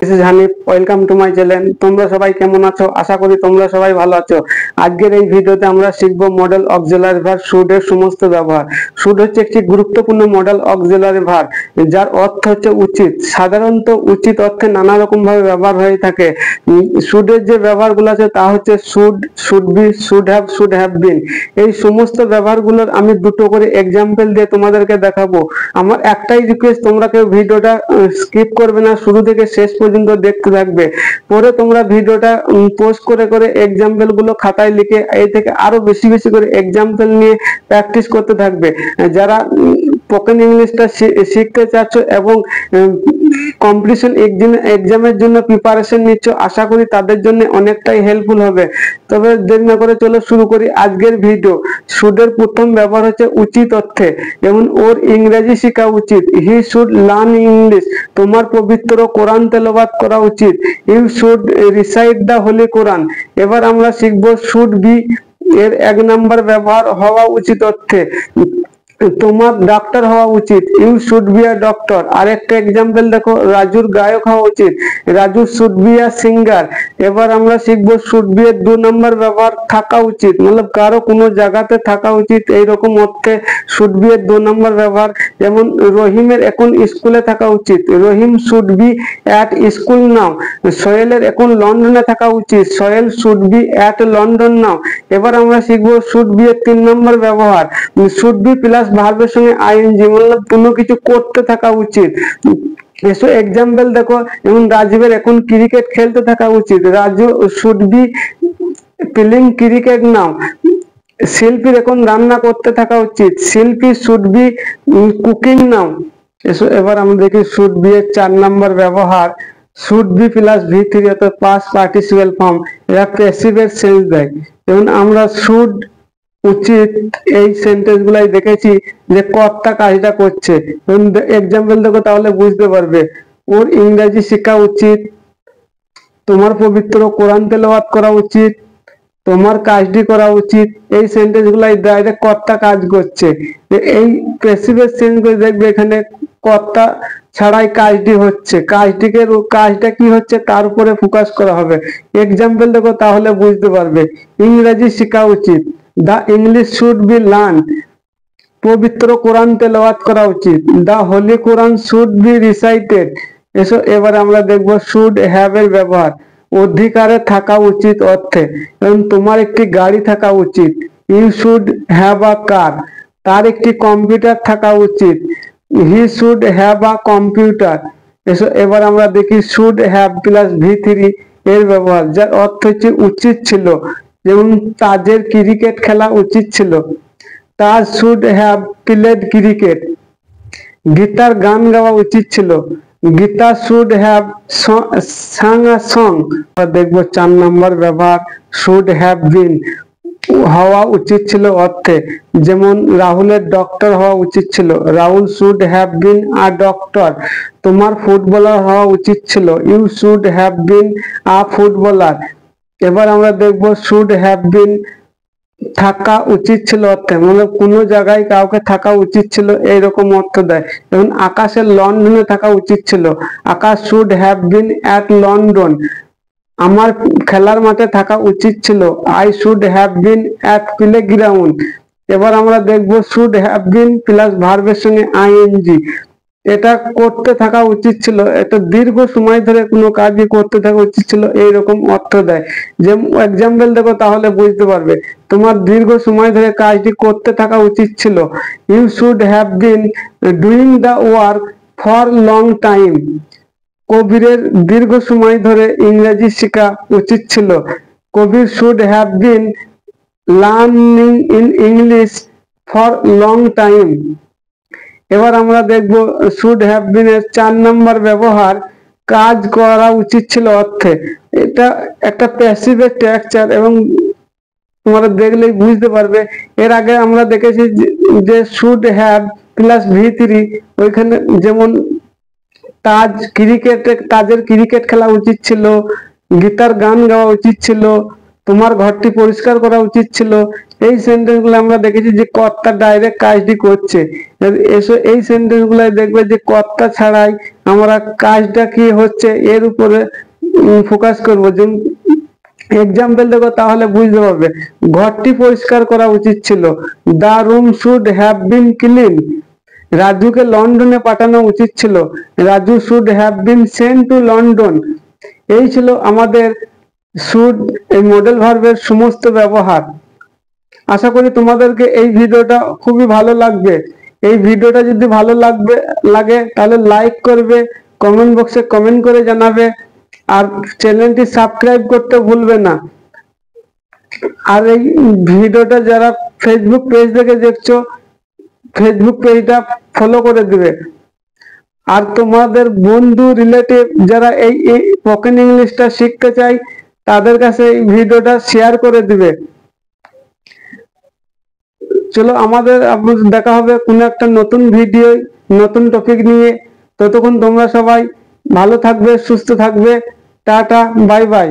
Hanif, welcome to my channel. তোমরা সবাই কেমন আছো? আশা করি তোমরা সবাই ভালো আছো। আজকের এই ভিডিওতে আমরা শিখবো মডেল অক্সিলারি ভার্ব শুড এর সমস্ত ব্যবহার। শুড হচ্ছে একটি গুরুত্বপূর্ণ মডেল অক্সিলারি ভার্ব, যার অর্থ হচ্ছে উচিত। সাধারণত উচিত অর্থে নানা রকম ভাবে ব্যবহার হয়ে থাকে। শুড এর যে ব্যবহারগুলো আছে তা হচ্ছে should, should be, should have বিন। এই সমস্ত ব্যবহারগুলোর আমি দুটো করে এক্সাম্পল দিয়ে তোমাদেরকে দেখাবো। আমার একটাই রিকোয়েস্ট, তোমরা কেউ ভিডিওটা স্কিপ করবে না, শুরু থেকে শেষ পর্যন্ত দেখতে থাকবে। পরে তোমরা ভিডিওটা পোস্ট করে করে এক্সাম্পল গুলো খাতায় লিখে এই থেকে আরো বেশি বেশি করে এক্সাম্পল নিয়ে প্র্যাকটিস করতে থাকবে। যারা স্পোকেন ইংলিশটা শিখতে চাচ্ছ এবং কম্পিটিশন এক্সামের জন্য প্রিপারেশন নিচ্ছ, আশা করি তাদের জন্য অনেকটাই হেল্পফুল হবে। তবে দেরি না করে চলো শুরু করি আজকের ভিডিও। শুডের প্রথম ব্যবহার হচ্ছে উচিত অর্থে, যেমন ওর ইংরেজি শেখা উচিত। হি শুড লার্ন ইংলিশ, তোমার পবিত্র কোরআন তেলাওয়াত করা উচিত। You should recite the holy Quran. এবার আমরা শিখবো শুড বি এর 1 নম্বর ব্যবহার, হওয়া উচিত অর্থে। তোমার ডাক্তার হওয়া উচিত। You should be a doctor. আরেকটা এক্সাম্পল দেখো, রাজুর গায়ক হওয়া উচিত। Raju should be a singer. এবার আমরা শিখবো শুড বি এর 2 নম্বর ব্যবহার, থাকা উচিত, মানে কারো কোনো জায়গাতে থাকা উচিত, এইরকম অর্থে শুড বি এর 2 নম্বর ব্যবহার। যেমন রহিমের এখন স্কুলে থাকা উচিত। Rahim should be at school now. সোহেলের এখন লন্ডনে থাকা উচিত। Sohel should be at London now. এবার আমরা শিখবো শুড বি এর 3 নম্বর ব্যবহার, শুড বি প্লাস ভার্বের সঙ্গে আইএনজি, মানে কোনো কিছু করতে থাকা উচিত। এসো এক্সাম্পল দেখো, যেমন রাজীবের এখন ক্রিকেট খেলতে থাকা উচিত। Raju should be playing cricket now. শিল্পীর এখন রান্না করতে থাকা উচিত। শিল্পী শুড বি কুকিং নাও। এসো এবার আমরা দেখি শুড বি এর 4 নম্বর ব্যবহার, শুড বি প্লাস V3 অর্থাৎ পাস্ট পার্টিসিপেল ফর্ম। এরা প্যাসিভের সেন্স দেয়। যেমন আমরা শুড, উচিত এই সেন্টেন্স গুলাই দেখেছি যে কর্তা কাজটা করছে। এক্সাম্পল দেখো তাহলে বুঝতে পারবে। ওর ইংরেজি শেখা উচিত, তোমার পবিত্র কোরআন তেলাওয়াত করা উচিত, তোমার কাজটি করা উচিত। এই সেন্টেন্স গুলাই ডাইরেক্ট কর্তা কাজ করছে। এই প্যাসিভের সেন্স গুলো দেখবে এখানে কর্তা ছাড়াই কাজটি হচ্ছে। কাজটা কি হচ্ছে তার উপরে ফোকাস করা হবে। এক্সাম্পল দেখো তাহলে বুঝতে পারবে। ইংরেজি শেখা উচিত, the English should be learn. পবিত্র কোরআন তেলাওয়াত করা উচিত, the holy Quran should be recited. এসো এবার আমরা দেখবো শুড হ্যাভ এর ব্যবহার, অধিকারে থাকা উচিত অর্থে। এবং তোমার একটি গাড়ি থাকা উচিত। ইউ শুড হ্যাভ আ কার। তার একটি কম্পিউটার থাকা উচিত। He should have a computer. এসো এবার আমরা দেখি শুড হ্যাভ প্লাস V3 এর ব্যবহার, যার অর্থ হচ্ছে উচিত ছিল। যেমন তাজের ক্রিকেট খেলা উচিত ছিল। Taj should have played cricket. গীতার গান গাওয়া উচিত ছিল। Gita should have sung a song. দেখবো 4 নম্বর ব্যবহার, শুড হ্যাভ বিন, হওয়া উচিত ছিল অর্থে। যেমন রাহুলের ডক্টর হওয়া উচিত ছিল। Rahul should have been a doctor. তোমার ফুটবলার হওয়া উচিত ছিল। You should have been a footballer. এবার আমরা দেখবো শুড হ্যাভ বিন, থাকা উচিত ছিল অর্থে, মানে কোনো জায়গায় কাউকে থাকা উচিত ছিল এইরকম অর্থ দেয়। যেমন আকাশের লন্ডনে থাকা উচিত ছিল। Akash should have been at London. আমার খেলার মাঠে থাকা উচিত ছিল। I should have been at play ground. এবার আমরা দেখবো শুড হ্যাভ বিন প্লাস ভার্বের সঙ্গে আইএনজি। এটা করতে থাকা উচিত ছিল, এটা দীর্ঘ সময় ধরে কোনো কাজই করতে থাকা উচিত ছিল, এইরকম অর্থ দেয়। যে এক্সাম্পল দেখো তাহলে বুঝতে পারবে। তোমার দীর্ঘ সময় ধরে কাজটি করতে থাকা উচিত ছিল। You should have been doing the work for long time. কবিরের দীর্ঘ সময় ধরে ইংরেজি শেখা উচিত ছিল। Kabir should have been learning in English for long time. এবার আমরা দেখব শুড হ্যাভ বিন এর 4 নম্বর ব্যবহার, কাজ করা উচিত ছিল অর্থে। এটা একটা প্যাসিভের স্ট্রাকচার এবং তোমরা দেখলেই বুঝতে পারবে। এর আগে আমরা দেখেছি যে শুড হ্যাভ প্লাস V3, ওইখানে যেমন তাজের ক্রিকেট খেলা উচিত ছিল, গীতার গান গাওয়া উচিত ছিল, তোমার ঘরটি পরিষ্কার করা উচিত ছিল। এই সেন্টেন্স গুলো আমরা দেখেছি যে কর্তা ডাইরেক্ট কাজটি করছে। এসো এই সেন্টেন্স গুলাই দেখবে যে কর্তা ছাড়াই আমরা কাজটা কি হচ্ছে এর উপরে ফোকাস করবো। যেমন এক্সাম্পল দেখো তাহলে বুঝতে পারবে। ঘরটি পরিষ্কার করা উচিত ছিল। The room should have been clean. রাজুকে লন্ডনে পাঠানো উচিত ছিল। Raju should have been sent to London. এই ছিল আমাদের শুড এই মডেল ভার্বের সমস্ত ব্যবহার। আশা করি তোমাদেরকে এই ভিডিওটা খুবই ভালো লাগবে। এই ভিডিওটা যদি ভালো লাগে তাহলে লাইক করবে, কমেন্ট বক্সে কমেন্ট করে জানাবে, আর চ্যানেলটি সাবস্ক্রাইব করতে ভুলবে না। আর এই ভিডিওটা যারা ফেসবুক পেজ থেকে দেখছো, ফেসবুক পেজটা ফলো করে দিবে। আর তোমাদের বন্ধু রিলেটিভ যারা এই স্পোকেন ইংলিশটা শিখতে চাই তাদের কাছে এই ভিডিওটা শেয়ার করে দিবে। চলো আমাদের দেখা হবে কোনো একটা নতুন ভিডিও, নতুন টপিক নিয়ে। ততক্ষণ তোমরা সবাই ভালো থাকবে, সুস্থ থাকবে। Tata, bye bye.